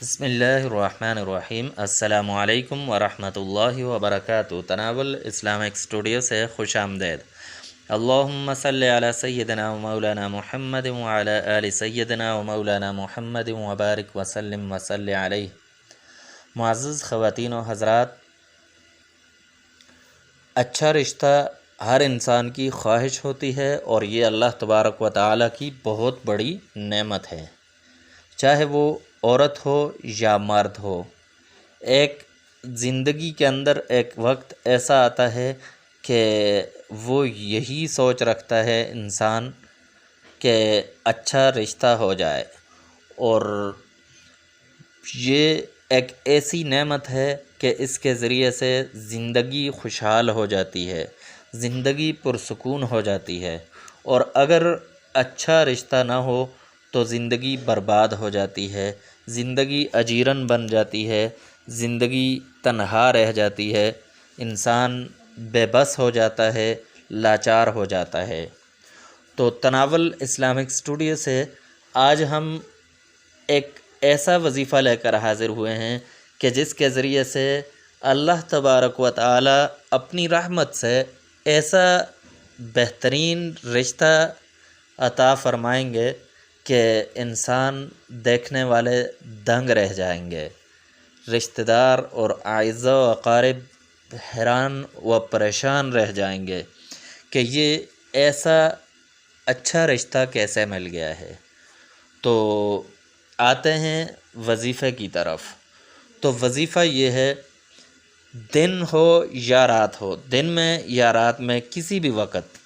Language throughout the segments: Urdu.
بسم اللہ الرحمن الرحیم۔ السلام علیکم ورحمۃ اللہ وبرکاتہ۔ تناول اسلامک اسٹوڈیو سے خوش آمدید۔ اللہم صلی علی سیدنا و مولانا محمد وعلی آل سیدنا و مولانا محمد وبارک وسلم وصلی علیہ۔ معزز خواتین و حضرات، اچھا رشتہ ہر انسان کی خواہش ہوتی ہے اور یہ اللہ تبارک و تعالیٰ کی بہت بڑی نعمت ہے، چاہے وہ عورت ہو یا مرد ہو۔ ایک زندگی کے اندر ایک وقت ایسا آتا ہے کہ وہ یہی سوچ رکھتا ہے انسان کہ اچھا رشتہ ہو جائے، اور یہ ایک ایسی نعمت ہے کہ اس کے ذریعے سے زندگی خوشحال ہو جاتی ہے، زندگی پرسکون ہو جاتی ہے، اور اگر اچھا رشتہ نہ ہو تو زندگی برباد ہو جاتی ہے، زندگی اجیرن بن جاتی ہے، زندگی تنہا رہ جاتی ہے، انسان بے بس ہو جاتا ہے، لاچار ہو جاتا ہے۔ تو تناول اسلامک اسٹوڈیو سے آج ہم ایک ایسا وظیفہ لے کر حاضر ہوئے ہیں کہ جس کے ذریعے سے اللہ تبارک و تعالی اپنی رحمت سے ایسا بہترین رشتہ عطا فرمائیں گے کہ انسان دیکھنے والے دنگ رہ جائیں گے، رشتہ دار اور اعزاء و اقارب حیران و پریشان رہ جائیں گے کہ یہ ایسا اچھا رشتہ کیسے مل گیا ہے۔ تو آتے ہیں وظیفے کی طرف۔ تو وظیفہ یہ ہے، دن ہو یا رات ہو، دن میں یا رات میں کسی بھی وقت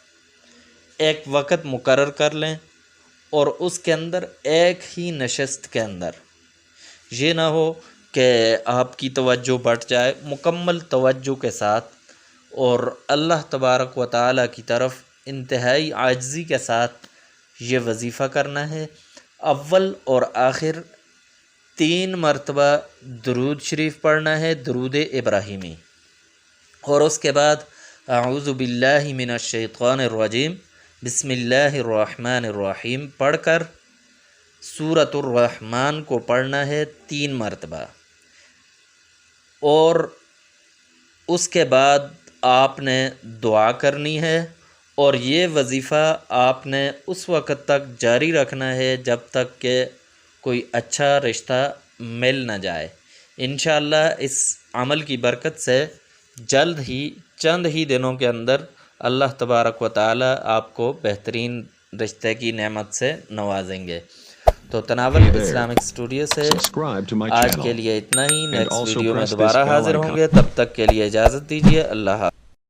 ایک وقت مقرر کر لیں، اور اس کے اندر ایک ہی نشست کے اندر یہ نہ ہو کہ آپ کی توجہ بٹ جائے، مکمل توجہ کے ساتھ اور اللہ تبارک و تعالیٰ کی طرف انتہائی عاجزی کے ساتھ یہ وظیفہ کرنا ہے۔ اول اور آخر 3 مرتبہ درود شریف پڑھنا ہے، درود ابراہیمی، اور اس کے بعد اعوذ باللہ من الشیطان الرجیم بسم اللہ الرحمن الرحیم پڑھ کر سورۃ الرحمن کو پڑھنا ہے 3 مرتبہ، اور اس کے بعد آپ نے دعا کرنی ہے، اور یہ وظیفہ آپ نے اس وقت تک جاری رکھنا ہے جب تک کہ کوئی اچھا رشتہ مل نہ جائے۔ انشاءاللہ اس عمل کی برکت سے جلد ہی چند ہی دنوں کے اندر اللہ تبارک و تعالی آپ کو بہترین رشتے کی نعمت سے نوازیں گے۔ تو تناول اسلامک اسٹوڈیو سے آج کے لیے اتنا ہی، نیکسٹ ویڈیو میں دوبارہ حاضر ہوں گے، تب تک کے لیے اجازت دیجیے، اللہ حافظ۔